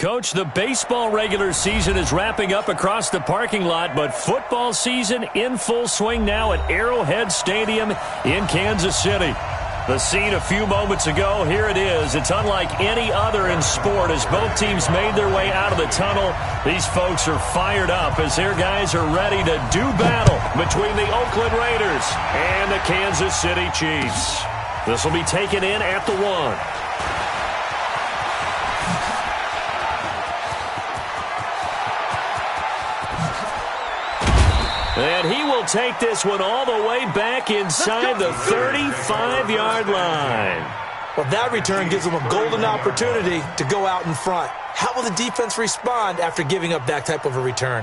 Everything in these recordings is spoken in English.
Coach, the baseball regular season is wrapping up across the parking lot, but football season in full swing now at Arrowhead Stadium in Kansas City. The scene a few moments ago, here it is. It's unlike any other in sport as both teams made their way out of the tunnel. These folks are fired up as their guys are ready to do battle between the Oakland Raiders and the Kansas City Chiefs. This will be taken in at the 1. And he will take this one all the way back inside the 35-yard line. Well, that return gives them a golden opportunity to go out in front. How will the defense respond after giving up that type of a return?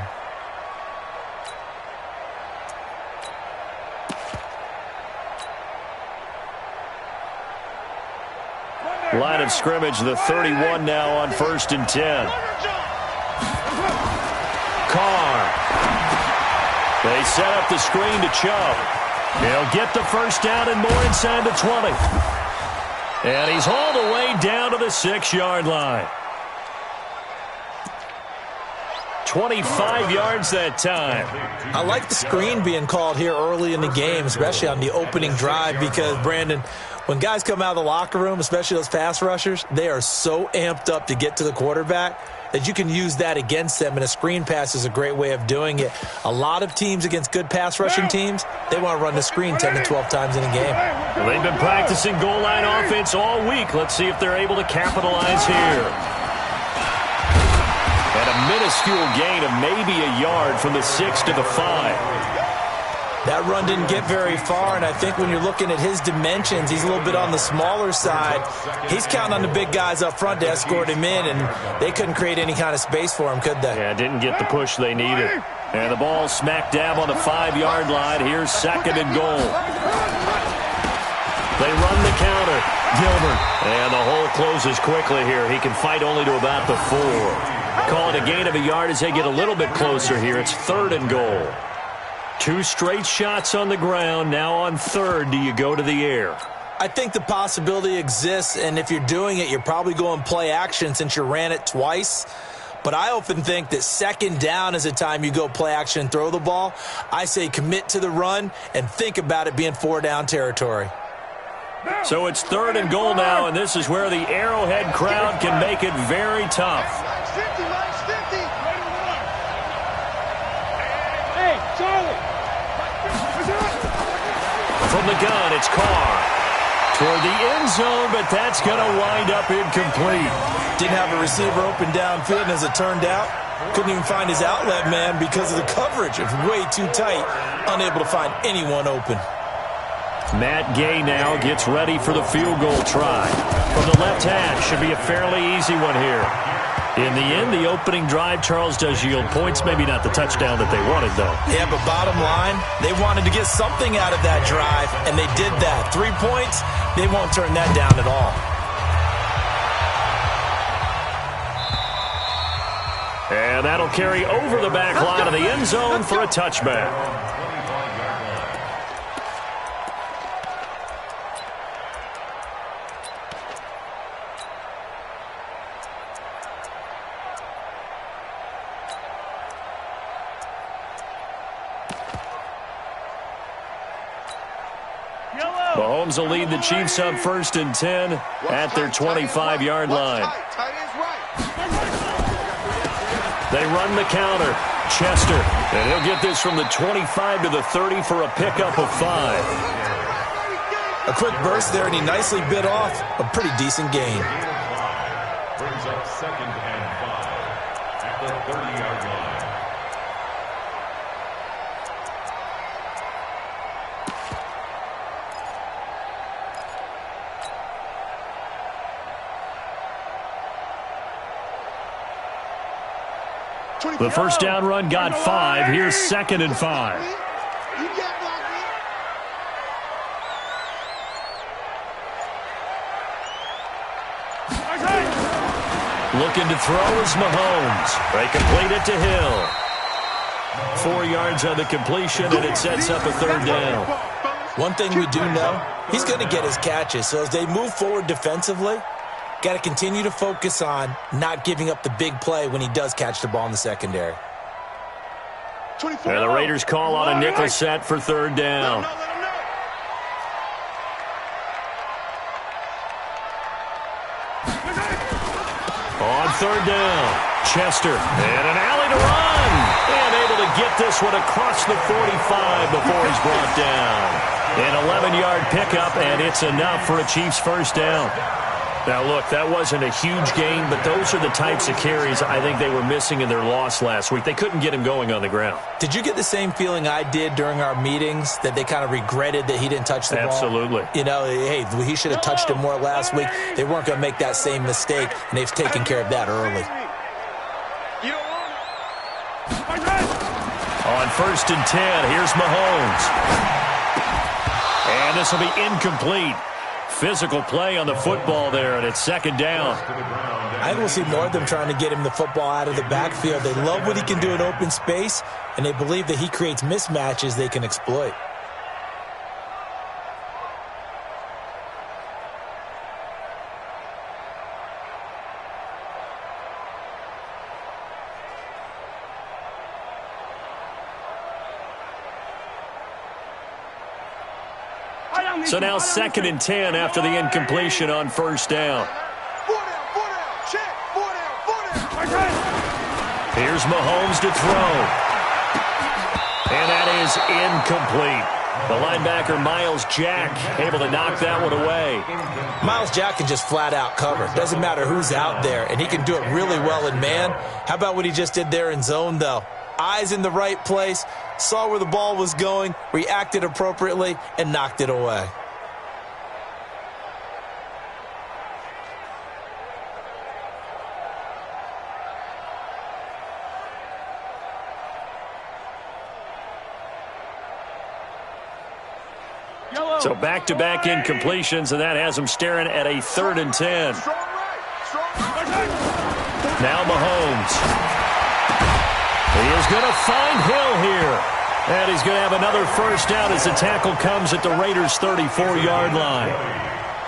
Line of scrimmage, the 31 now on 1st and 10. Carr. They set up the screen to Chubb. He'll get the first down and more inside the 20. And he's hauled away down to the 6-yard line. 25 yards that time. I like the screen being called here early in the game, especially on the opening drive, because, Brandon, when guys come out of the locker room, especially those pass rushers, they are so amped up to get to the quarterback that you can use that against them, and a screen pass is a great way of doing it. A lot of teams against good pass rushing teams, they want to run the screen 10 to 12 times in a game. Well, they've been practicing goal line offense all week. Let's see if they're able to capitalize here. And a minuscule gain of maybe a yard from the 6 to the 5. That run didn't get very far, and I think when you're looking at his dimensions, he's a little bit on the smaller side. He's counting on the big guys up front to escort him in, and they couldn't create any kind of space for him, could they? Yeah, didn't get the push they needed. And the ball smack dab on the 5-yard line. Here's 2nd and goal. They run the counter. Gilbert. And the hole closes quickly here. He can fight only to about the 4. Call it a gain of a yard as they get a little bit closer here. It's 3rd and goal. 2 straight shots on the ground. Now on 3rd, do you go to the air? I think the possibility exists, and if you're doing it, you're probably going play action since you ran it twice. But I often think that 2nd down is the time you go play action and throw the ball. I say commit to the run and think about it being 4-down territory. So it's 3rd and goal now, and this is where the Arrowhead crowd can make it very tough. From the gun, it's Carr. Toward the end zone, but that's going to wind up incomplete. Didn't have a receiver open downfield, and as it turned out, couldn't even find his outlet man because of the coverage. It was way too tight, unable to find anyone open. Matt Gay now gets ready for the field goal try. From the left hash, should be a fairly easy one here. In the end, the opening drive, Charles, does yield points. Maybe not the touchdown that they wanted, though. Yeah, but bottom line, they wanted to get something out of that drive, and they did that. 3 points, they won't turn that down at all. And that'll carry over the back line of the end zone for a touchback. Mahomes will lead the Chiefs up 1st and 10 at their 25-yard line. They run the counter. Chester. And he'll get this from the 25 to the 30 for a pickup of 5. A quick burst there, and he nicely bit off a pretty decent gain. Brings up 2nd and 5 at the 30-yard line. The first down run got 5. Here's 2nd and 5. Looking to throw is Mahomes. They complete it to Hill. 4 yards on the completion, and it sets up a 3rd down. One thing we do know, he's going to get his catches. So as they move forward defensively, Got to continue to focus on not giving up the big play when he does catch the ball in the secondary. And the Raiders call on a nickel set for third down. On third down, Chester, and an alley to run. And able to get this one across the 45 before he's brought down. An 11-yard pickup, and it's enough for a Chiefs first down. Now, look, that wasn't a huge gain, but those are the types of carries I think they were missing in their loss last week. They couldn't get him going on the ground. Did you get the same feeling I did during our meetings, that they kind of regretted that he didn't touch the ball? Absolutely. You know, hey, he should have touched him more last week. They weren't going to make that same mistake, and they've taken care of that early. On first and 10, here's Mahomes. And this will be incomplete. Physical play on the football there, and it's second down. I think we'll see more of them trying to get him the football out of the backfield. They love what he can do in open space, and they believe that he creates mismatches they can exploit. So now second and 10 after the incompletion on first down. Here's Mahomes to throw. And that is incomplete. The linebacker, Miles Jack, able to knock that one away. Miles Jack can just flat out cover. Doesn't matter who's out there, and he can do it really well in man. How about what he just did there in zone, though? Eyes in the right place, saw where the ball was going, reacted appropriately, and knocked it away. So back-to-back incompletions, and that has him staring at a third and 10. Now Mahomes. He is going to find Hill here. And he's going to have another first down as the tackle comes at the Raiders' 34-yard line.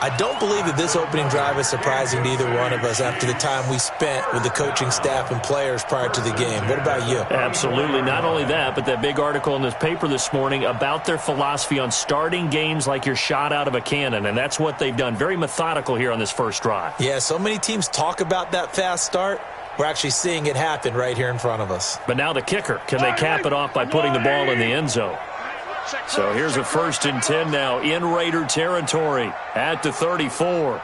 I don't believe that this opening drive is surprising to either one of us after the time we spent with the coaching staff and players prior to the game. What about you? Absolutely. Not only that, but that big article in this paper this morning about their philosophy on starting games like you're shot out of a cannon, and that's what they've done. Very methodical here on this first drive. Yeah, so many teams talk about that fast start. We're actually seeing it happen right here in front of us. But now the kicker. Can they cap it off by putting the ball in the end zone? So here's a first and 10 now in Raider territory at the 34.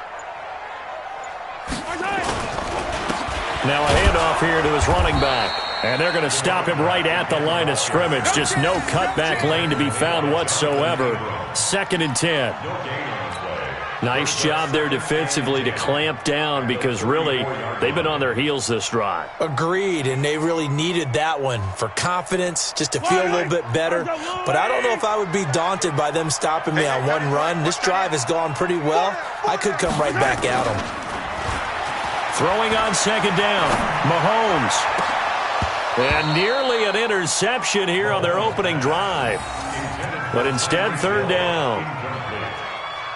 Now a handoff here to his running back. And they're going to stop him right at the line of scrimmage. Just no cutback lane to be found whatsoever. Second and 10. Nice job there defensively to clamp down because really they've been on their heels this drive. Agreed, and they really needed that one for confidence, just to feel a little bit better. But I don't know if I would be daunted by them stopping me on one run. This drive has gone pretty well. I could come right back at them. Throwing on second down, Mahomes. And nearly an interception here on their opening drive. But instead, third down.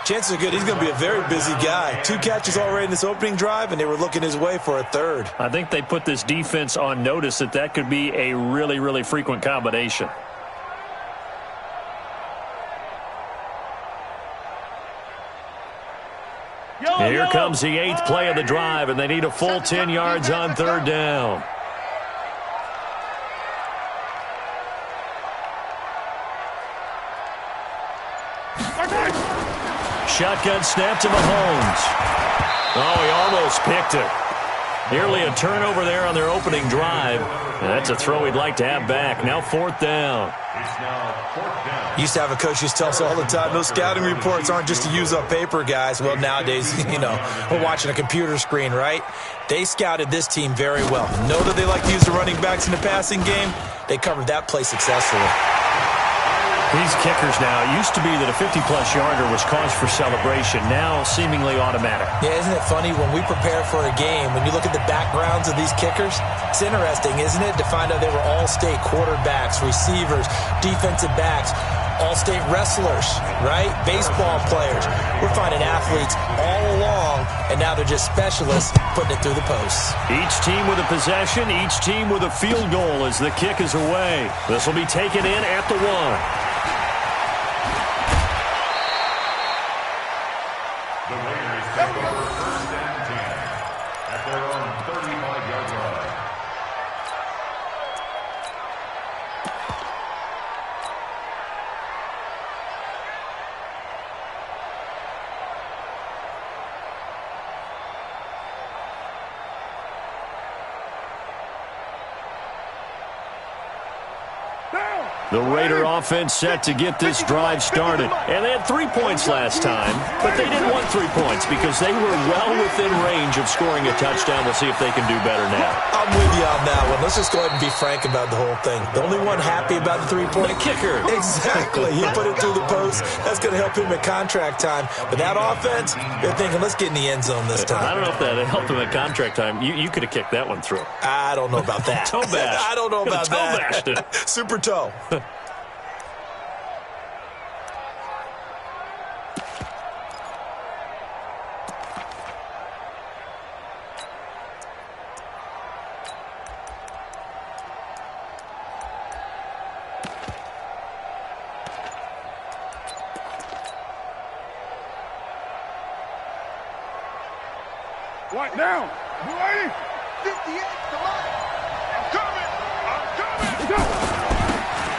Chances are good he's going to be a very busy guy. 2 catches already in this opening drive, and they were looking his way for a third. I think they put this defense on notice that that could be a really, really frequent combination. Here comes the 8th play of the drive, and they need a full 10 yards on third down. Shotgun snap to Mahomes. Oh, he almost picked it. Nearly a turnover there on their opening drive. And that's a throw he'd like to have back. Now fourth down. Used to have a coach who used to tell us all the time, those scouting reports aren't just to use up paper, guys. Well, nowadays, we're watching a computer screen, right? They scouted this team very well. Know that they like to use the running backs in the passing game. They covered that play successfully. These kickers now, it used to be that a 50-plus yarder was cause for celebration, now seemingly automatic. Yeah, isn't it funny when we prepare for a game, when you look at the backgrounds of these kickers, it's interesting, isn't it, to find out they were all-state quarterbacks, receivers, defensive backs. all-state wrestlers, right? Baseball players. We're finding athletes all along, and now they're just specialists putting it through the posts. Each team with a possession, each team with a field goal as the kick is away. This will be taken in at the 1. The Raiders take over 1st and 10 at their own 35-yard line. The Raider offense set to get this drive started. And they had 3 points last time, but they didn't want 3 points because they were well within range of scoring a touchdown. We'll see if they can do better now. I'm with you on that one. Let's just go ahead and be frank about the whole thing. The only one happy about the 3-point kicker. Exactly. He put it through the post. That's going to help him at contract time. But that offense, they're thinking, let's get in the end zone this time. I don't know if that helped him at contract time. You could have kicked that one through. I don't know about that. Toe bash. I don't know about that. Toe bashed it. Super toe. What now? You ready? 58, come on. I'm coming.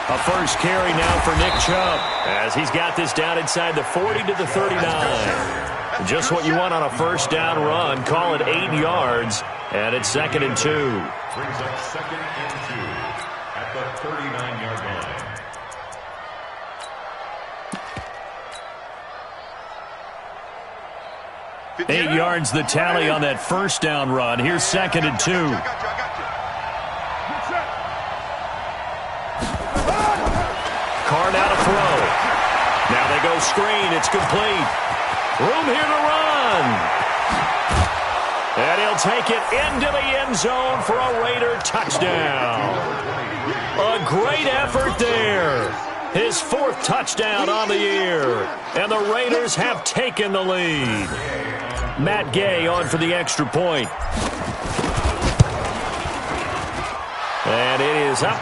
A first carry now for Nick Chubb as he's got this down inside the 40 to the 39. Just what you want on a first down run. Call it 8 yards, and it's 2nd and 2. Brings up 2nd and 2 at the 39-yard line. Eight yards the tally on that first down run. Here's 2nd and 2. Carr now to throw. Now they go screen. It's complete. Room here to run. And he'll take it into the end zone for a Raider touchdown. A great effort there. His 4th touchdown on the year. And the Raiders have taken the lead. Matt Gay on for the extra point. And it is up.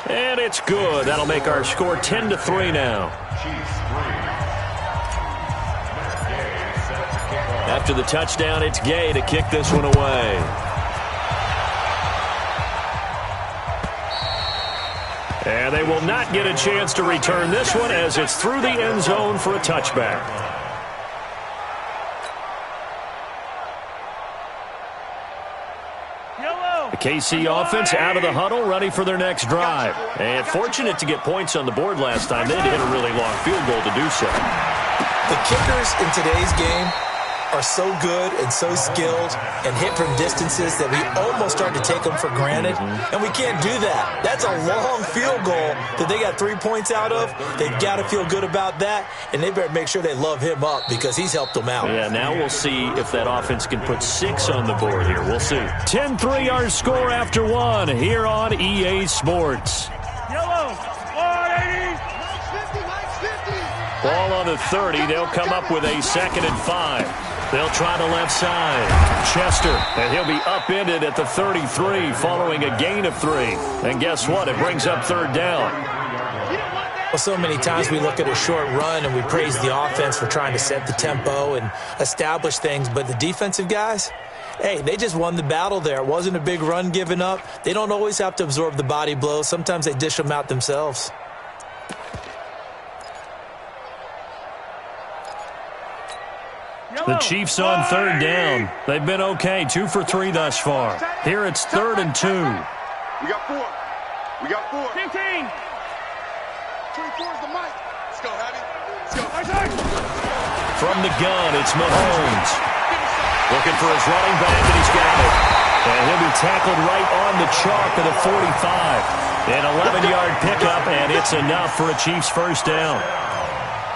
And it's good. That'll make our score 10-3 now. After the touchdown, it's Gay to kick this one away. And they will not get a chance to return this one as it's through the end zone for a touchback. The KC offense out of the huddle, ready for their next drive. And fortunate to get points on the board last time. They had to hit a really long field goal to do so. The kickers in today's game are so good and so skilled and hit from distances that we almost start to take them for granted. And we can't do that. That's a long field goal that they got 3 points out of. They've got to feel good about that, and they better make sure they love him up because he's helped them out. Yeah, now we'll see if that offense can put 6 on the board here. We'll see. 10-3 our score after 1 here on EA Sports. Yellow, 180. Ball on the 30. They'll come up with a 2nd and 5. They'll try the left side. Chester, and he'll be upended at the 33 following a gain of 3. And guess what? It brings up 3rd down. Well, so many times we look at a short run and we praise the offense for trying to set the tempo and establish things, but the defensive guys, hey, they just won the battle there. It wasn't a big run given up. They don't always have to absorb the body blows. Sometimes they dish them out themselves. The Chiefs on 3rd down. They've been okay, 2 for 3 thus far. Here it's 3rd and 2. We got 4. We got 4. 15. 24 is the mic. Let's go, Abby. Let's go. From the gun, it's Mahomes. Looking for his running back, and he's got it. And he'll be tackled right on the chalk of the 45. An 11-yard pickup, and it's enough for a Chiefs first down.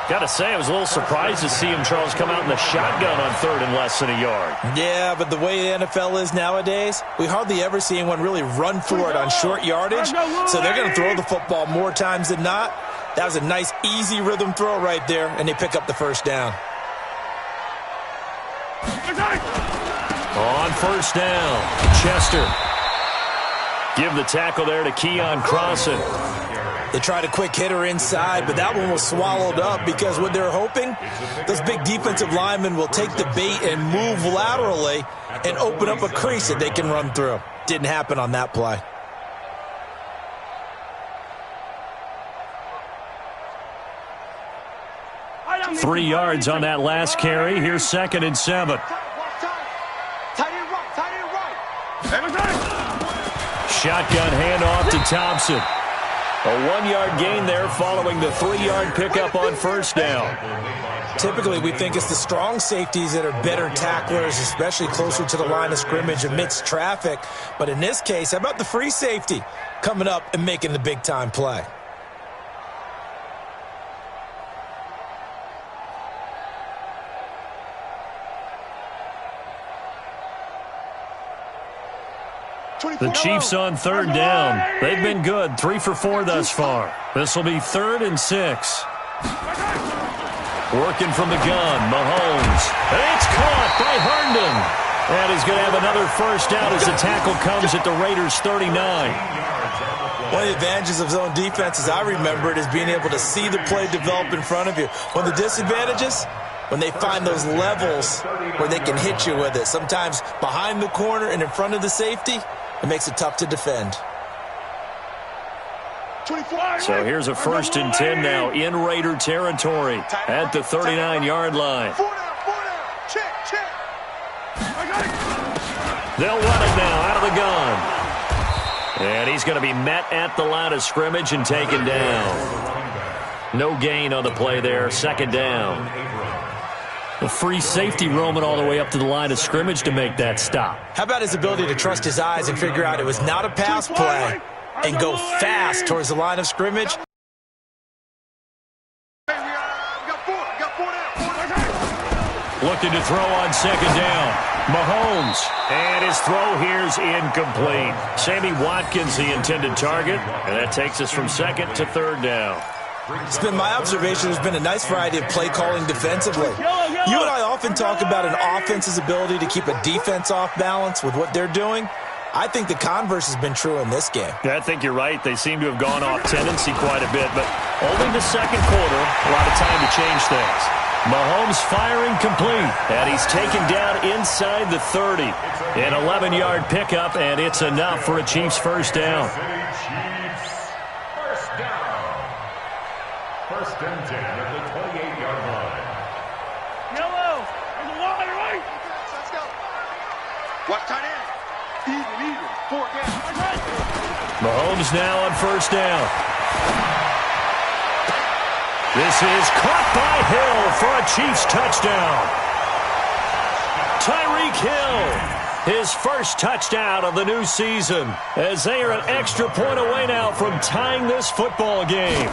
Got to say, I was a little surprised to see him, Charles, come out in the shotgun on 3rd and less than a yard. Yeah, but the way the NFL is nowadays, we hardly ever see anyone really run for it on short yardage. So they're going to throw the football more times than not. That was a nice, easy rhythm throw right there, and they pick up the first down. On first down, Chester. Give the tackle there to Keon Crossan. They tried a quick hitter inside, but that one was swallowed up because what they're hoping, those big defensive linemen will take the bait and move laterally and open up a crease that they can run through. Didn't happen on that play. Three yards on that last carry. Here's 2nd and 7. Shotgun handoff to Thompson. A 1-yard gain there following the 3-yard pickup on first down. Typically, we think it's the strong safeties that are better tacklers, especially closer to the line of scrimmage amidst traffic. But in this case, how about the free safety coming up and making the big-time play? The Chiefs on 3rd down. They've been good, 3 for 4 thus far. This will be 3rd and 6. Working from the gun, Mahomes. It's caught by Herndon. And he's going to have another first down as the tackle comes at the Raiders' 39. One of the advantages of zone defense, as I remember it, is being able to see the play develop in front of you. One of the disadvantages, when they find those levels where they can hit you with it. Sometimes behind the corner and in front of the safety, it makes it tough to defend. So here's a 1st and 10 now in Raider territory at the 39-yard line. They'll run it now out of the gun. And he's going to be met at the line of scrimmage and taken down. No gain on the play there, 2nd down. The free safety roaming all the way up to the line of scrimmage to make that stop. How about his ability to trust his eyes and figure out it was not a pass play and go fast towards the line of scrimmage? Looking to throw on 2nd down. Mahomes. And his throw here's incomplete. Sammy Watkins, the intended target. And that takes us from 2nd to 3rd down. It's been my observation there's been a nice variety of play calling defensively. You and I often talk about an offense's ability to keep a defense off balance with what they're doing. I think the converse has been true in this game. Yeah, I think you're right. They seem to have gone off tendency quite a bit, but only the 2nd quarter, a lot of time to change things. Mahomes firing complete, and he's taken down inside the 30. An 11-yard pickup, and it's enough for a Chiefs first down. First and 10 at the 28-yard line. Yellow, in the wall, right? Let's go. Watch tight end. Even. 4 down. Mahomes now on first down. This is caught by Hill for a Chiefs touchdown. Tyreek Hill, his first touchdown of the new season, as they are an extra point away now from tying this football game.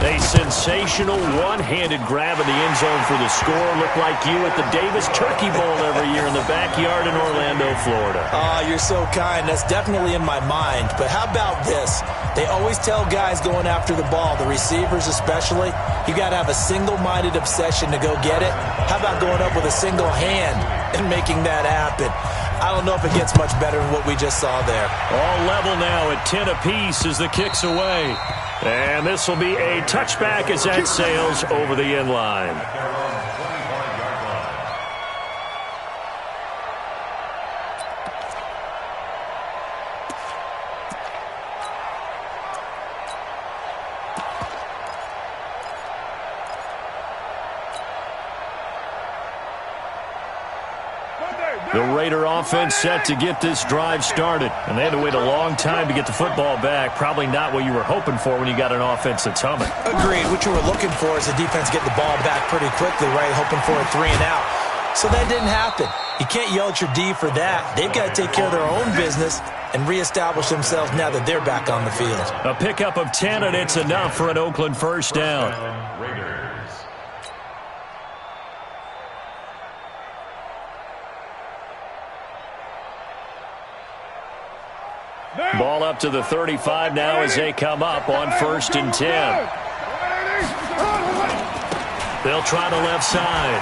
A sensational one-handed grab in the end zone for the score. Looked like you at the Davis Turkey Bowl every year in the backyard in Orlando, Florida. You're so kind. That's definitely in my mind. But how about this? They always tell guys going after the ball, the receivers especially, you got to have a single-minded obsession to go get it. How about going up with a single hand and making that happen? I don't know if it gets much better than what we just saw there. All level now at 10 apiece as the kick's away. And this will be a touchback as that sails over the end line. The Raider offense set to get this drive started. And they had to wait a long time to get the football back. Probably not what you were hoping for when you got an offense that's humming. Agreed. What you were looking for is the defense get the ball back pretty quickly, right? Hoping for a 3 and out. So that didn't happen. You can't yell at your D for that. They've got to take care of their own business and reestablish themselves now that they're back on the field. A pickup of 10, and it's enough for an Oakland first down. Ball up to the 35 now as they come up on 1st and 10. They'll try the left side.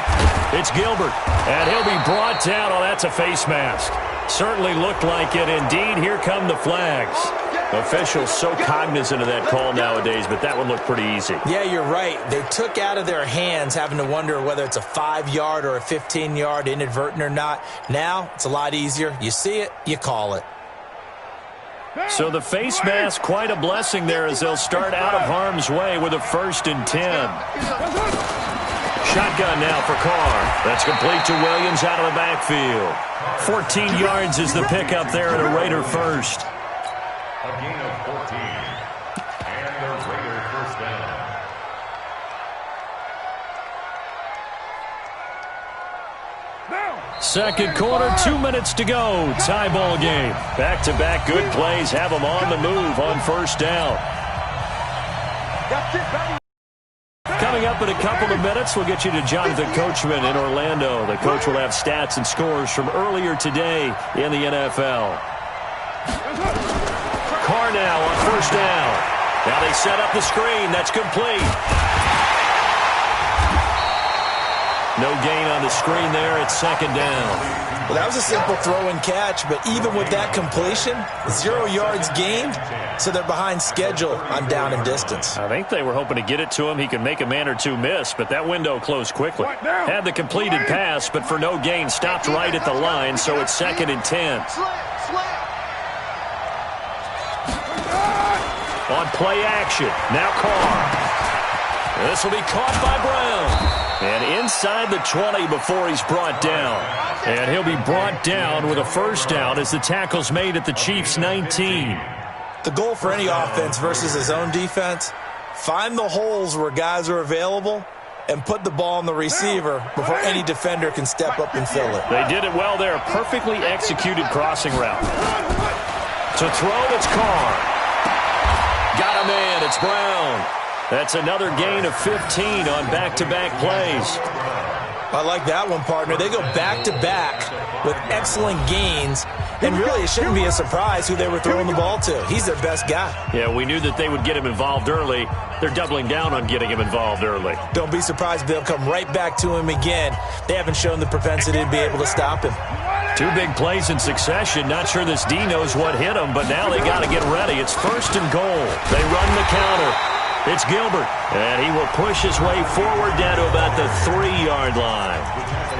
It's Gilbert, and he'll be brought down. Oh, that's a face mask. Certainly looked like it. Indeed, here come the flags. Officials so cognizant of that call nowadays, but that one looked pretty easy. Yeah, you're right. They took out of their hands having to wonder whether it's a 5-yard or a 15-yard inadvertent or not. Now, it's a lot easier. You see it, you call it. So the face mask, quite a blessing there as they'll start out of harm's way with a 1st and 10. Shotgun now for Carr. That's complete to Williams out of the backfield. 14 yards is the pickup there at a Raider first. A gain of 14. And the Raider first down. Second quarter, 2 minutes to go. Tie ball game. Back-to-back good plays have them on the move on first down. Coming up in a couple of minutes, we'll get you to Jonathan Coachman in Orlando. The coach will have stats and scores from earlier today in the NFL. Carr now on first down. Now they set up the screen. That's complete. No gain on the screen there. It's second down. Well, that was a simple throw and catch, but even with that completion, 0 yards gained, so they're behind schedule on down and distance. I think they were hoping to get it to him. He could make a man or two miss, but that window closed quickly. Had the completed pass, but for no gain, stopped right at the line, so it's 2nd and 10. On play action, now Carr. This will be caught by Brown. And inside the 20 before he's brought down. And he'll be brought down with a first down as the tackle's made at the Chiefs' 19. The goal for any offense versus his own defense, find the holes where guys are available and put the ball on the receiver before any defender can step up and fill it. They did it well there. Perfectly executed crossing route. To throw, it's Carr. Got a man, it's Brown. That's another gain of 15 on back-to-back plays. I like that one, partner. They go back-to-back with excellent gains, and really it shouldn't be a surprise who they were throwing the ball to. He's their best guy. Yeah, we knew that they would get him involved early. They're doubling down on getting him involved early. Don't be surprised if they'll come right back to him again. They haven't shown the propensity to be able to stop him. 2 big plays in succession. Not sure this D knows what hit him, but now they got to get ready. It's 1st and goal. They run the counter. It's Gilbert, and he will push his way forward down to about the 3-yard line.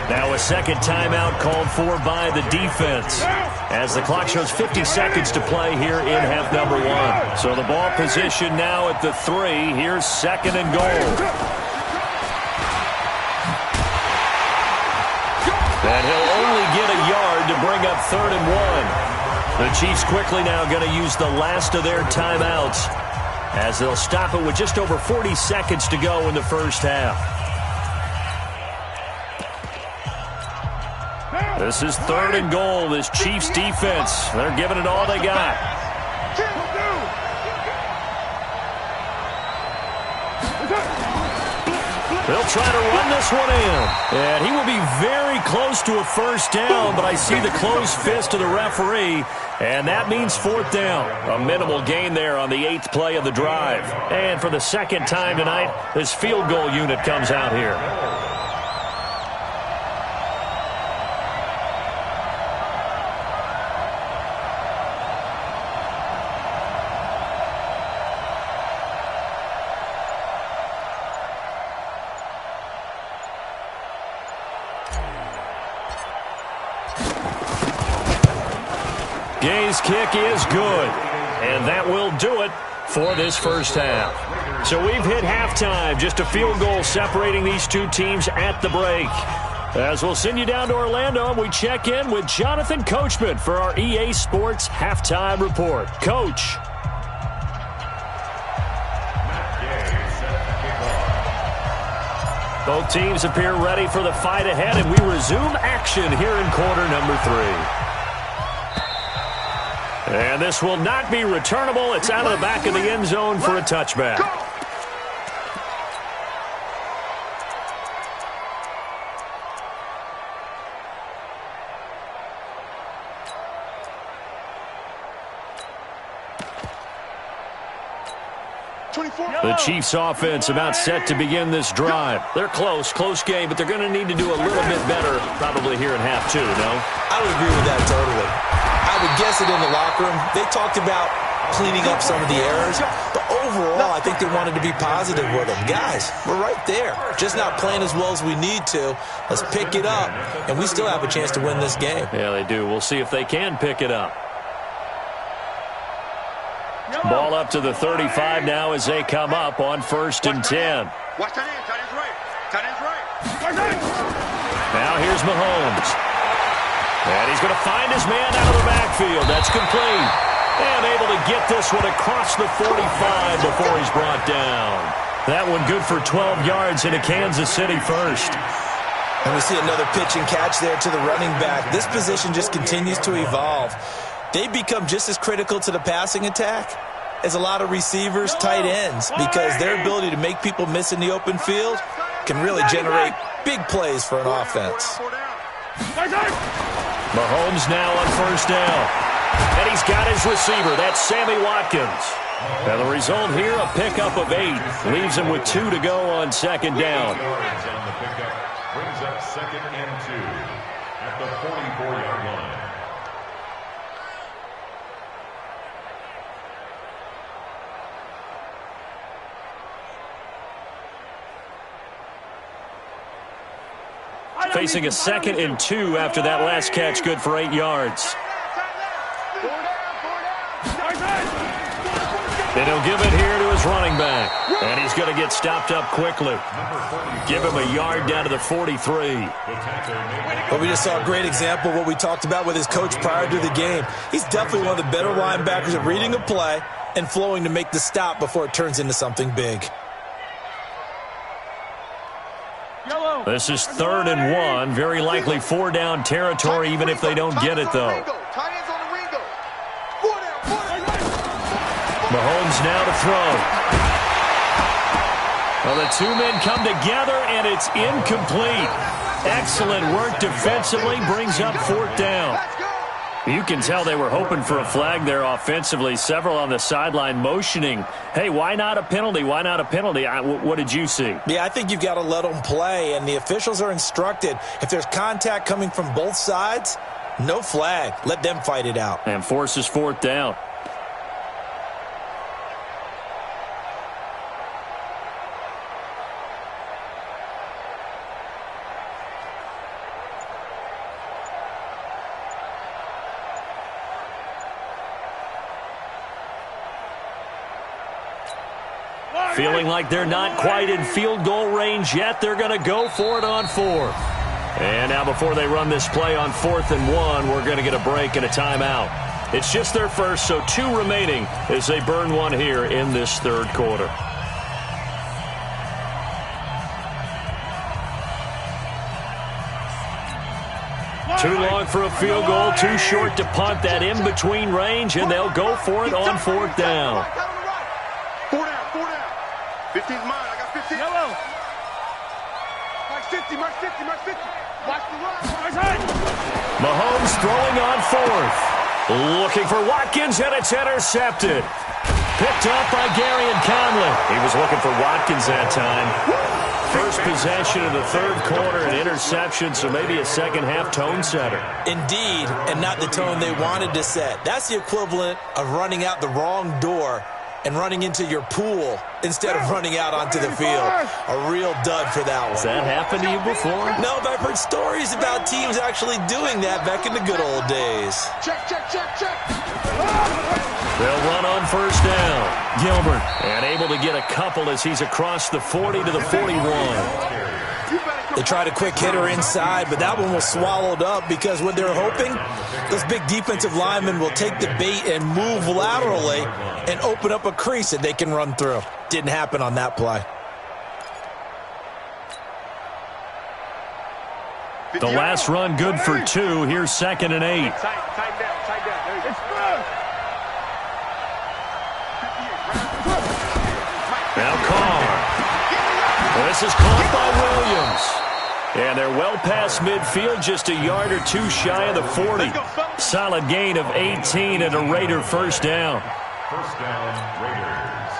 Now a second timeout called for by the defense as the clock shows 50 seconds to play here in half number 1. So the ball position now at the 3. Here's 2nd and goal. And he'll only get a yard to bring up 3rd and 1. The Chiefs quickly now going to use the last of their timeouts, as they'll stop it with just over 40 seconds to go in the first half. This is 3rd and goal. This Chiefs defense, they're giving it all they got. They'll try to run this one in. And he will be very close to a first down, but I see the closed fist of the referee, and that means 4th down. A minimal gain there on the 8th play of the drive. And for the second time tonight, this field goal unit comes out here. Gay's kick is good, and that will do it for this first half. So we've hit halftime, just a field goal separating these two teams at the break. As we'll send you down to Orlando, and we check in with Jonathan Coachman for our EA Sports Halftime Report. Coach. Both teams appear ready for the fight ahead, and we resume action here in quarter number 3. And this will not be returnable. It's out of the back of the end zone for a touchback. The Chiefs offense about set to begin this drive. They're close game, but they're going to need to do a little bit better probably here in half two, no? I would agree with that totally. I would guess it in the locker room. They talked about cleaning up some of the errors, but overall, I think they wanted to be positive with them. Guys, we're right there. Just not playing as well as we need to. Let's pick it up, and we still have a chance to win this game. Yeah, they do. We'll see if they can pick it up. Ball up to the 35 now as they come up on 1st and 10. Watch tight end. Tight end's right. Tight end's right. Now here's Mahomes. And he's going to find his man out of the backfield. That's complete. And able to get this one across the 45 before he's brought down. That one good for 12 yards into Kansas City first. And we see another pitch and catch there to the running back. This position just continues to evolve. They become just as critical to the passing attack as a lot of receivers, tight ends, because their ability to make people miss in the open field can really generate big plays for an offense. Mahomes now on 1st down. And he's got his receiver. That's Sammy Watkins. Now the result here, a pickup of 8. Leaves him with 2 to go on 2nd down. Brings up 2nd and 2 at the 44-yard line. Facing a 2nd and 2 after that last catch, good for 8 yards. And he'll give it here to his running back. And he's going to get stopped up quickly. Give him a yard down to the 43. Well, we just saw a great example of what we talked about with his coach prior to the game. He's definitely one of the better linebackers at reading a play and flowing to make the stop before it turns into something big. This is 3rd and 1. Very likely 4-down territory, even if they don't get it, though. Mahomes now to throw. Well, the 2 men come together, and it's incomplete. Excellent work defensively, brings up 4th down. You can tell they were hoping for a flag there offensively. Several on the sideline motioning, hey, why not a penalty? Why not a penalty? What did you see? Yeah, I think you've got to let them play, and the officials are instructed. If there's contact coming from both sides, no flag. Let them fight it out. And forces 4th down. Feeling like they're not quite in field goal range yet. They're going to go for it on 4th. And now before they run this play on 4th and 1, we're going to get a break and a timeout. It's just their first, so 2 remaining as they burn one here in this 3rd quarter. Too long for a field goal, too short to punt. That in-between range, and they'll go for it on 4th down. 15's mine. I got 15. Yellow. Mark 50, Mark 50, Mark 50. Watch the run. Mahomes throwing on 4th. Looking for Watkins, and it's intercepted. Picked up by Gary and Conley. He was looking for Watkins that time. First possession of the 3rd quarter, an interception, so maybe a second-half tone setter. Indeed, and not the tone they wanted to set. That's the equivalent of running out the wrong door and running into your pool instead of running out onto the field. A real dud for that one. Has that happened to you before? No, but I've heard stories about teams actually doing that back in the good old days. Check. They'll run on 1st down. Gilbert, and able to get a couple as he's across the 40 to the 41. They tried a quick hitter inside, but that one was swallowed up because what they're hoping, those big defensive linemen will take the bait and move laterally and open up a crease that they can run through. Didn't happen on that play. The last run good for 2. Here's 2nd and 8. Tight down. It's good. Now Carr. Well, this is caught by Williams. And they're well past midfield, just a yard or 2 shy of the 40. Solid gain of 18 and a Raider 1st down. 1st down, Raiders.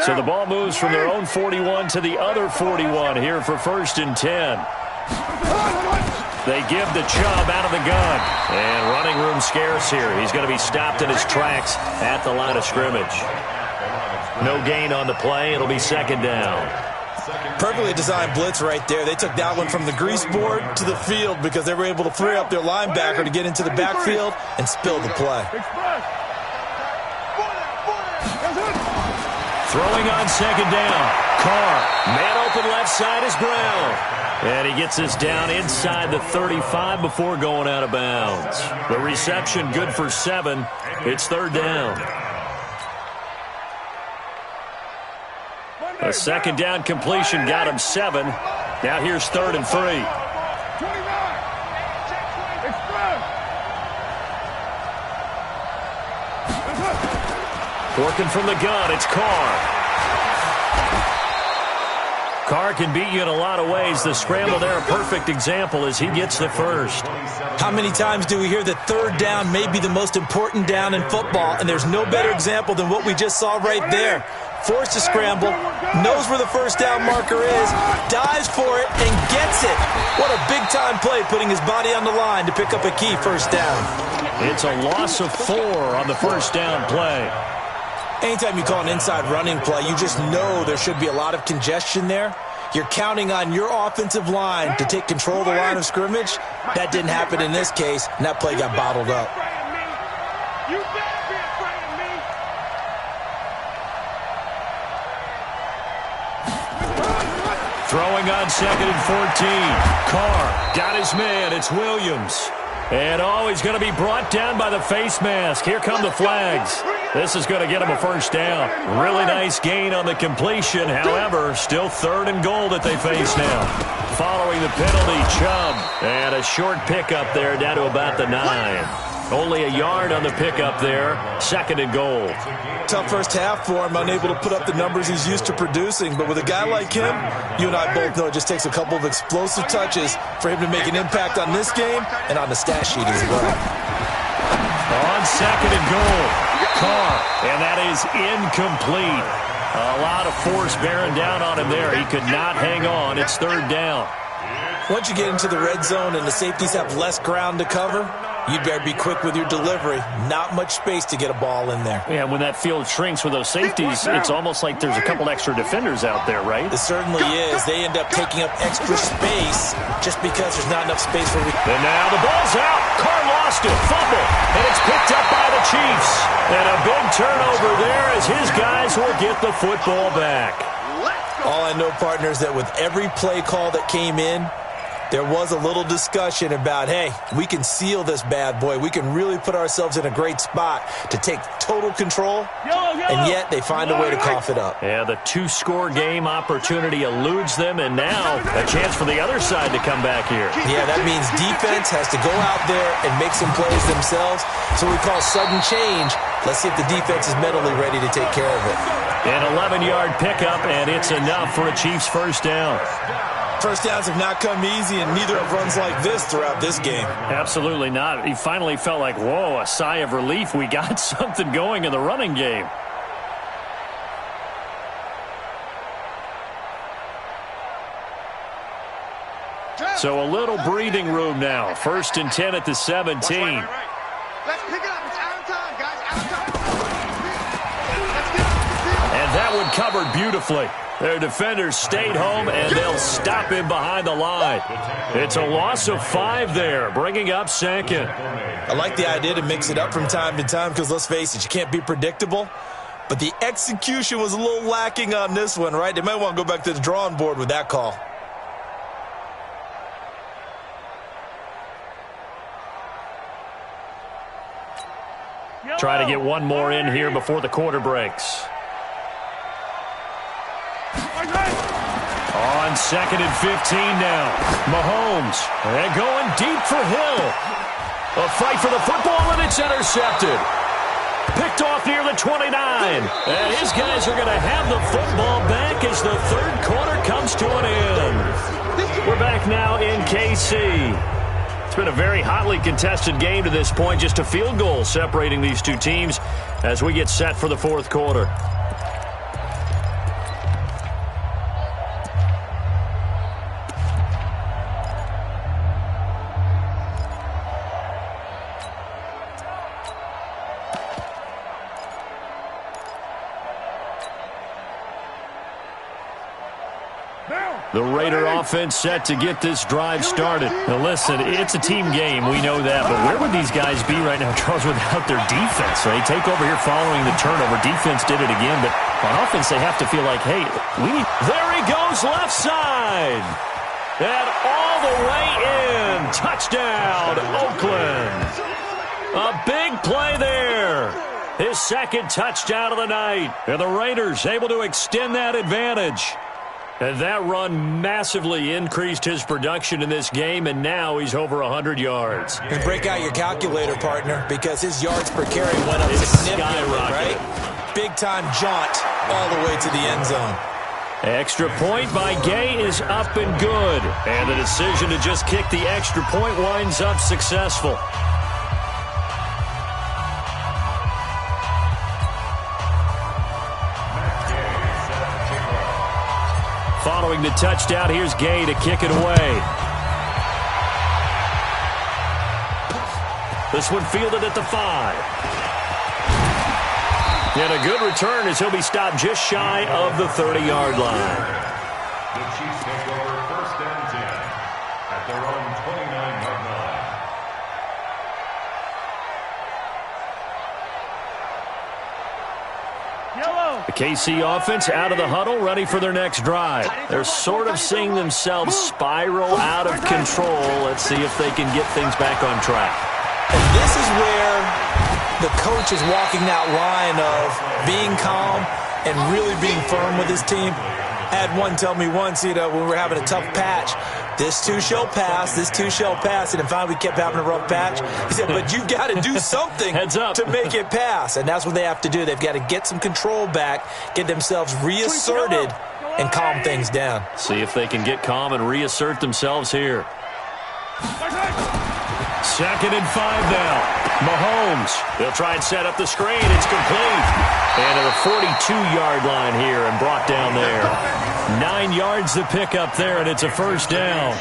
So the ball moves from their own 41 to the other 41 here for 1st and 10. They give the Chubb out of the gun. And running room scarce here. He's going to be stopped in his tracks at the line of scrimmage. No gain on the play. It'll be 2nd down. Perfectly designed blitz right there. They took that one from the grease board to the field because they were able to free up their linebacker to get into the backfield and spill the play. Throwing on 2nd down. Carr. Man open left side is Brown. And he gets us down inside the 35 before going out of bounds. The reception good for 7. It's 3rd down. A 2nd down completion got him 7. Now here's 3rd and 3. Working from the gun, it's Carr. Carr can beat you in a lot of ways. The scramble there, a perfect example as he gets the first. How many times do we hear that 3rd down may be the most important down in football, and there's no better example than what we just saw right there. Forced to scramble, knows where the 1st down marker is, dives for it, and gets it. What a big-time play, putting his body on the line to pick up a key 1st down. It's a loss of 4 on the 1st down play. Anytime you call an inside running play, you just know there should be a lot of congestion there. You're counting on your offensive line to take control of the line of scrimmage. That didn't happen in this case, and that play got bottled up. Throwing on 2nd and 14. Carr got his man. It's Williams. And, he's going to be brought down by the face mask. Here come the flags. This is going to get him a 1st down. Really nice gain on the completion. However, still 3rd and goal that they face now. Following the penalty, Chubb. And a short pickup there down to about the 9. Only a yard on the pickup there. 2nd and goal. Tough first half for him, unable to put up the numbers he's used to producing. But with a guy like him, you and I both know it just takes a couple of explosive touches for him to make an impact on this game and on the stat sheet as well. On 2nd and goal, Carr, and that is incomplete. A lot of force bearing down on him there. He could not hang on. It's 3rd down. Once you get into the red zone and the safeties have less ground to cover, you better be quick with your delivery. Not much space to get a ball in there. Yeah, when that field shrinks with those safeties, it's almost like there's a couple extra defenders out there, right? It certainly is. They end up taking up extra space just because there's not enough space for me. And now the ball's out. Carr lost it. Fumble. And it's picked up by the Chiefs. And a big turnover there as his guys will get the football back. All I know, partner, is that with every play call that came in, there was a little discussion about, hey, we can seal this bad boy. We can really put ourselves in a great spot to take total control, and yet they find a way to cough it up. Yeah, the 2-score game opportunity eludes them, and now a chance for the other side to come back here. Yeah, that means defense has to go out there and make some plays themselves. So we call sudden change. Let's see if the defense is mentally ready to take care of it. An 11-yard pickup, and it's enough for a Chiefs 1st down. First downs have not come easy, and neither have runs like this throughout this game. Absolutely not. He finally felt like, whoa, a sigh of relief. We got something going in the running game. So a little breathing room now. 1st and 10 at the 17. Let's pick it up. It's out of time, guys. Out of time. And that one covered beautifully. Their defenders stayed home, and they'll stop him behind the line. It's a loss of 5 there, bringing up 2nd. I like the idea to mix it up from time to time because, let's face it, you can't be predictable. But the execution was a little lacking on this one, right? They might want to go back to the drawing board with that call. Try to get one more in here before the quarter breaks. On 2nd and 15 now. Mahomes. And going deep for Hill. A fight for the football, and it's intercepted. Picked off near the 29. And his guys are going to have the football back as the 3rd quarter comes to an end. We're back now in KC. It's been a very hotly contested game to this point. Just a field goal separating these two teams as we get set for the 4th quarter. The Raider offense set to get this drive started. Now listen, it's a team game, we know that, but where would these guys be right now, Charles, without their defense? So they take over here following the turnover. Defense did it again, but on offense they have to feel like, hey, we need... There he goes, left side. And all the way in. Touchdown, Oakland. A big play there. His second touchdown of the night. And the Raiders able to extend that advantage. And that run massively increased his production in this game, and now he's over 100 yards. And break out your calculator, partner, because his yards per carry went up significantly, right? Big-time jaunt all the way to the end zone. Extra point by Gay is up and good. And the decision to just kick the extra point winds up successful. Following the touchdown, here's Gay to kick it away. This one fielded at the 5. And a good return as he'll be stopped just shy of the 30-yard line. The Chiefs take over 1st and 10 at their own 29-yard line. The KC offense out of the huddle, ready for their next drive. They're sort of seeing themselves spiral out of control. Let's see if they can get things back on track. And this is where the coach is walking that line of being calm and really being firm with his team. I had one tell me once, when we were having a tough patch, this too shall pass, this too shall pass. And finally we kept having a rough patch. He said, but you've got to do something to make it pass. And that's what they have to do. They've got to get some control back, get themselves reasserted, and calm things down. See if they can get calm and reassert themselves here. 2nd and 5 now. Mahomes. They'll try and set up the screen. It's complete. And at the 42-yard line here and brought down there. 9 yards to pick up there, and it's a 1st down.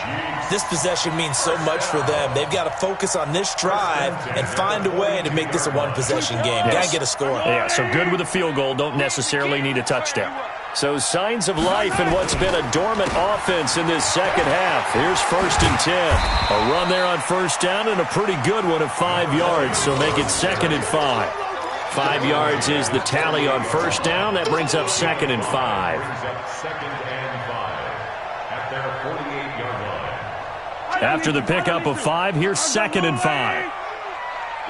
This possession means so much for them. They've got to focus on this drive and find a way to make this a one-possession game. Yes. Got to get a score. Yeah, so good with a field goal. Don't necessarily need a touchdown. So signs of life in what's been a dormant offense in this second half. Here's 1st and 10. A run there on 1st down and a pretty good one of 5 yards. So make it 2nd and 5. 5 yards is the tally on 1st down. That brings up 2nd and 5. After the pickup of 5, here's 2nd and 5.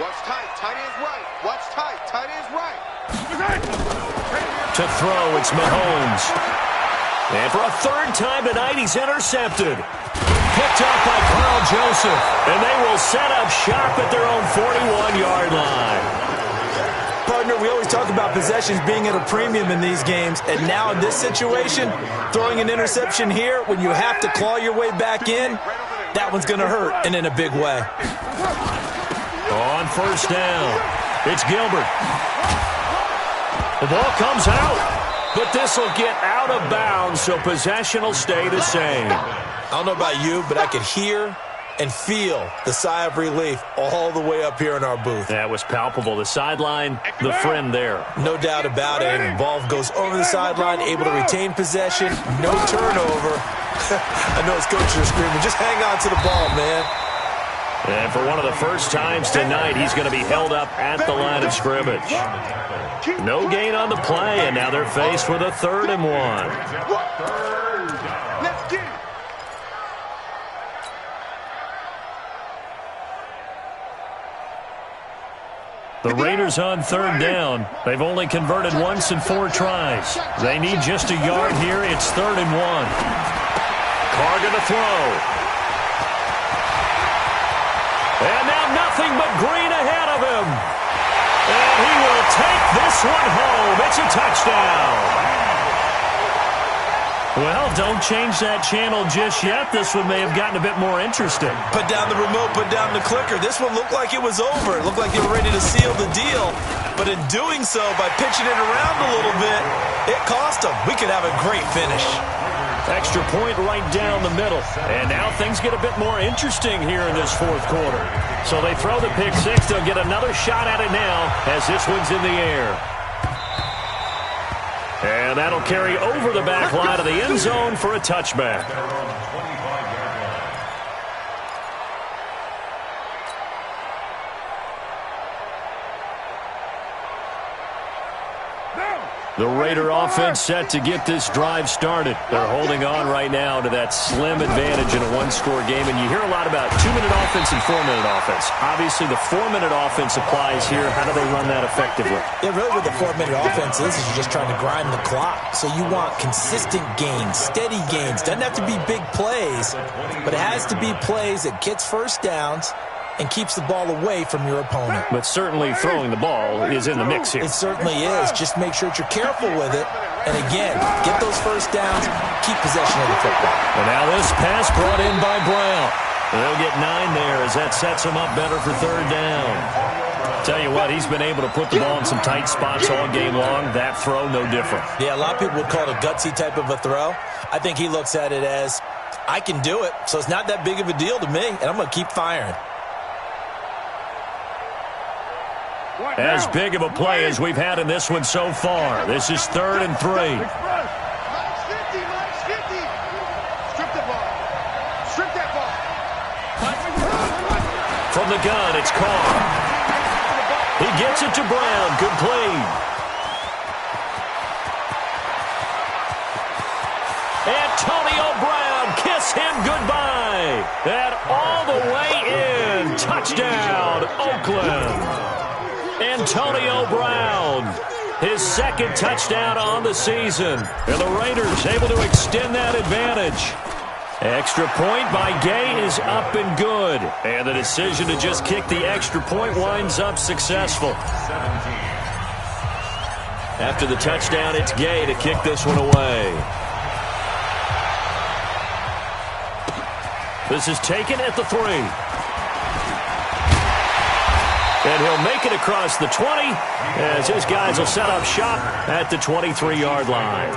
Watch tight. Tight end's right. Watch tight. Tight end's right. To throw, it's Mahomes. And for a 3rd time tonight, he's intercepted. Picked up by Carl Joseph. And they will set up shop at their own 41-yard line. Partner, we always talk about possessions being at a premium in these games, and now in this situation, throwing an interception here when you have to claw your way back in, that one's going to hurt, and in a big way. On 1st down, it's Gilbert. The ball comes out, but this will get out of bounds, so possession will stay the same. I don't know about you, but I could hear and feel the sigh of relief all the way up here in our booth. That was palpable. The sideline, the friend there. No doubt about it. And the ball goes over the sideline, able to retain possession, no turnover. I know his coaches are screaming, just hang on to the ball, man. And for one of the first times tonight, he's going to be held up at the line of scrimmage. No gain on the play, and now they're faced with a 3rd and 1. Let's get it. The Raiders on 3rd down. They've only converted once in 4 tries. They need just a yard here. It's 3rd and 1. Carr to throw. And now nothing but green ahead of him. And he will take this one home. It's a touchdown. Well, don't change that channel just yet. This one may have gotten a bit more interesting. Put down the remote, put down the clicker. This one looked like it was over. It looked like they were ready to seal the deal. But in doing so, by pitching it around a little bit, it cost them. We could have a great finish. Extra point right down the middle. And now things get a bit more interesting here in this 4th quarter. So they throw the pick 6. They'll get another shot at it now as this one's in the air. And And that'll carry over the back line of the end zone for a touchback. The Raider offense set to get this drive started. They're holding on right now to that slim advantage in a one-score game. And you hear a lot about 2-minute offense and 4-minute offense. Obviously, the 4-minute offense applies here. How do they run that effectively? Yeah, really what the 4-minute offense is you're just trying to grind the clock. So you want consistent gains, steady gains. Doesn't have to be big plays, but it has to be plays that gets first downs and keeps the ball away from your opponent. But certainly throwing the ball is in the mix here. It certainly is. Just make sure that you're careful with it. And again, get those first downs, keep possession of the football. And now this pass brought in by Brown. They'll get 9 there as that sets them up better for third down. Tell you what, he's been able to put the ball in some tight spots all game long. That throw, no different. Yeah, a lot of people would call it a gutsy type of a throw. I think he looks at it as, I can do it, so it's not that big of a deal to me, and I'm going to keep firing. As big of a play as we've had in this one so far. This is 3rd and 3. Minus 50, minus 50. Strip the ball. Strip that ball. From the gun, it's Carr. He gets it to Brown. Good play. Antonio Brown, kiss him goodbye. And all the way in. Touchdown, Oakland. Antonio Brown, his 2nd touchdown on the season. And the Raiders able to extend that advantage. Extra point by Gay is up and good. And the decision to just kick the extra point winds up successful. After the touchdown, it's Gay to kick this one away. This is taken at the 3. And he'll make it across the 20 as his guys will set up shop at the 23-yard line.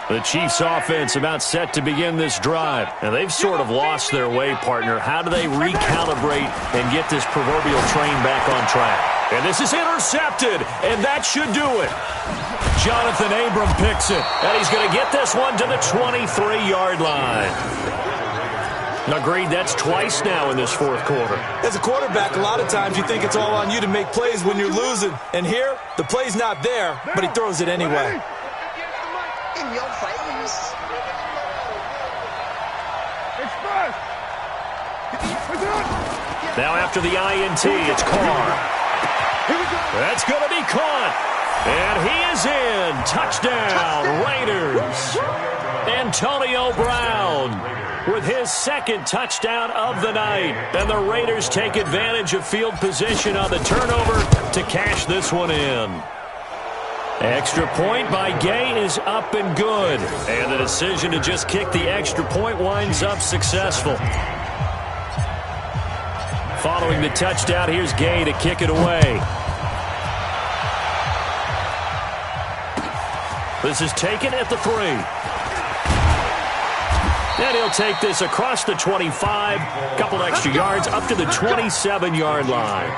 The Chiefs offense about set to begin this drive. And they've sort of lost their way, partner. How do they recalibrate and get this proverbial train back on track? And this is intercepted, and that should do it. Jonathan Abram picks it, and he's going to get this one to the 23-yard line. Agreed, that's twice now in this 4th quarter. As a quarterback, a lot of times you think it's all on you to make plays when you're losing. And here, the play's not there, but he throws it anyway. In your face. Express. Now after the INT, it's Carr. That's going to be caught. And he is in. Touchdown, Raiders. Antonio Brown with his 2nd touchdown of the night. And the Raiders take advantage of field position on the turnover to cash this one in. Extra point by Gay is up and good. And the decision to just kick the extra point winds up successful. Following the touchdown, here's Gay to kick it away. This is taken at the 3. And he'll take this across the 25, a couple extra yards up to the 27-yard line.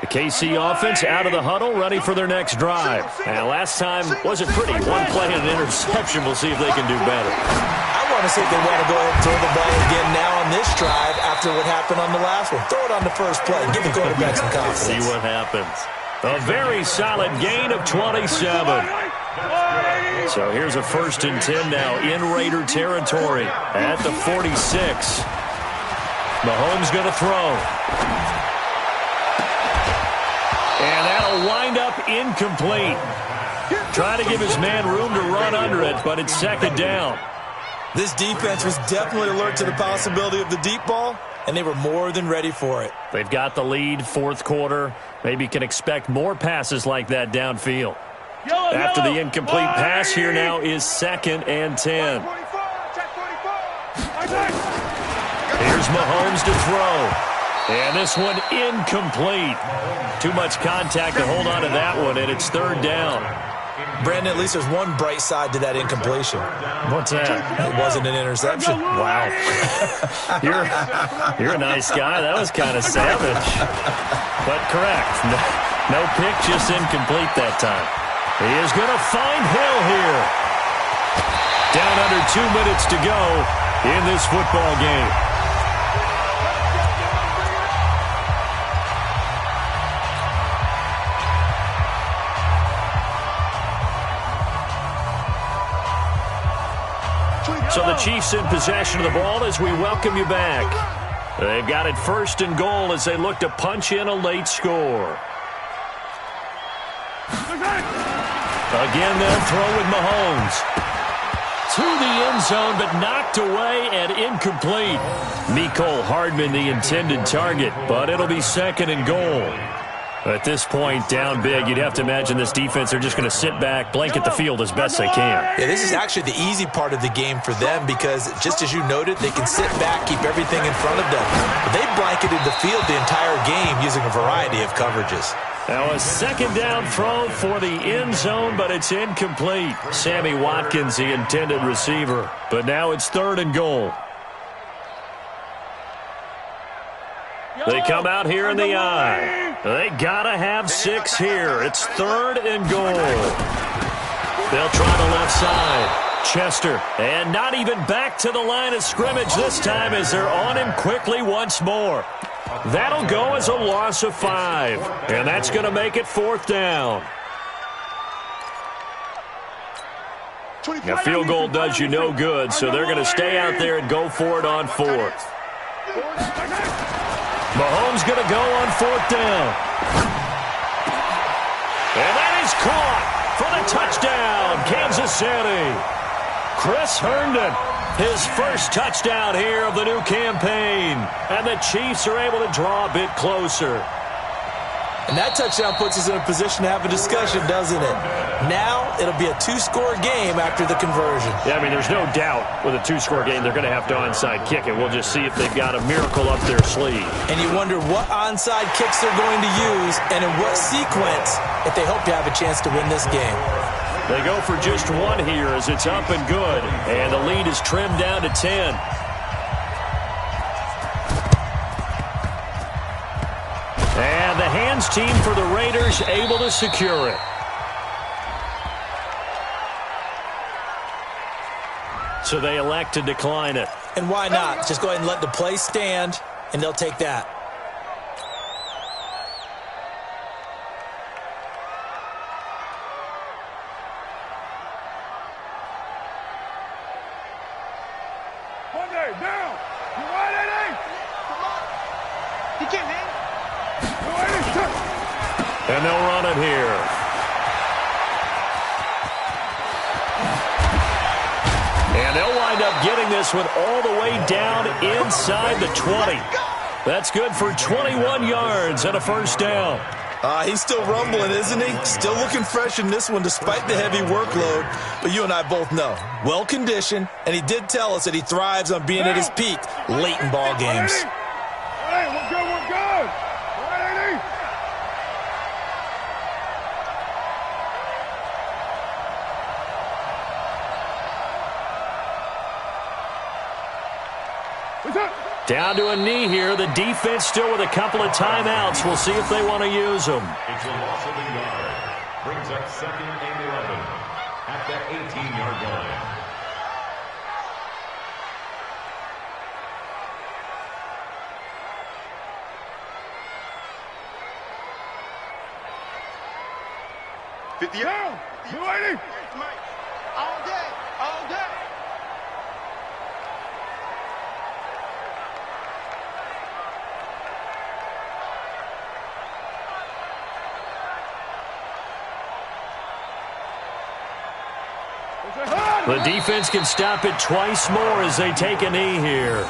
The KC offense out of the huddle, ready for their next drive. And last time wasn't pretty. One play and an interception. We'll see if they can do better. I want to see if they want to go ahead and throw the ball again now on this drive after what happened on the last one. Throw it on the first play. Give the quarterback some confidence. See what happens. A very solid gain of 27. So here's a 1st and 10 now in Raider territory at the 46. Mahomes going to throw. And that'll wind up incomplete. Trying to give his man room to run under it, but it's 2nd down. This defense was definitely alert to the possibility of the deep ball, and they were more than ready for it. They've got the lead, 4th quarter. Maybe can expect more passes like that downfield. After the incomplete pass, here now is 2nd and 10. Here's Mahomes to throw. And this one incomplete. Too much contact to hold on to that one, and it's 3rd down. Brandon, at least there's one bright side to that incompletion. What's that? It wasn't an interception. Wow. You're a nice guy. That was kind of savage. But correct. No pick, just incomplete that time. He is going to find Hill here. Down under 2 minutes to go in this football game. So the Chiefs in possession of the ball as we welcome you back. They've got it 1st and goal as they look to punch in a late score. Again, they'll throw with Mahomes. To the end zone, but knocked away and incomplete. Mecole Hardman, the intended target, but it'll be 2nd and goal. At this point, down big, you'd have to imagine this defense are just going to sit back, blanket the field as best they can. Yeah, this is actually the easy part of the game for them because, just as you noted, they can sit back, keep everything in front of them. But they blanketed the field the entire game using a variety of coverages. Now a 2nd down throw for the end zone, but it's incomplete. Sammy Watkins, the intended receiver. But now it's 3rd and goal. They come out here in the eye. They got to have 6 here. It's 3rd and goal. They'll try the left side. Chester, and not even back to the line of scrimmage this time as they're on him quickly once more. That'll go as a loss of 5, and that's going to make it 4th down. A field goal does you no good, so they're going to stay out there and go for it on 4th. Mahomes going to go on 4th down. And that is caught for the touchdown, Kansas City. Chris Herndon, his first touchdown here of the new campaign. And the Chiefs are able to draw a bit closer. And that touchdown puts us in a position to have a discussion, doesn't it? Now it'll be a 2-score game after the conversion. Yeah, I mean, there's no doubt with a 2-score game they're going to have to onside kick it. We'll just see if they've got a miracle up their sleeve. And you wonder what onside kicks they're going to use and in what sequence if they hope to have a chance to win this game. They go for just 1 here as it's up and good. And the lead is trimmed down to 10. And the hands team for the Raiders able to secure it. So they elect to decline it. And why not? Just go ahead and let the play stand, and they'll take that. And they'll run it here. And they'll wind up getting this one all the way down inside the 20. That's good for 21 yards and a 1st down. He's still rumbling, isn't he? Still looking fresh in this one despite the heavy workload. But you and I both know, well-conditioned, and he did tell us that he thrives on being at his peak late in ball games. Hey, we're good, we're good. Down to a knee here. The defense still with a couple of timeouts. We'll see if they want to use them. It's a loss of a yard. Brings up 2nd and 11 at the 18-yard line. Down. You ready? All day. All day. The defense can stop it twice more as they take a knee here.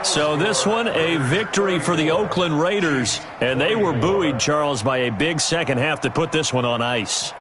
So this one, a victory for the Oakland Raiders. And they were buoyed, Charles, by a big second half to put this one on ice.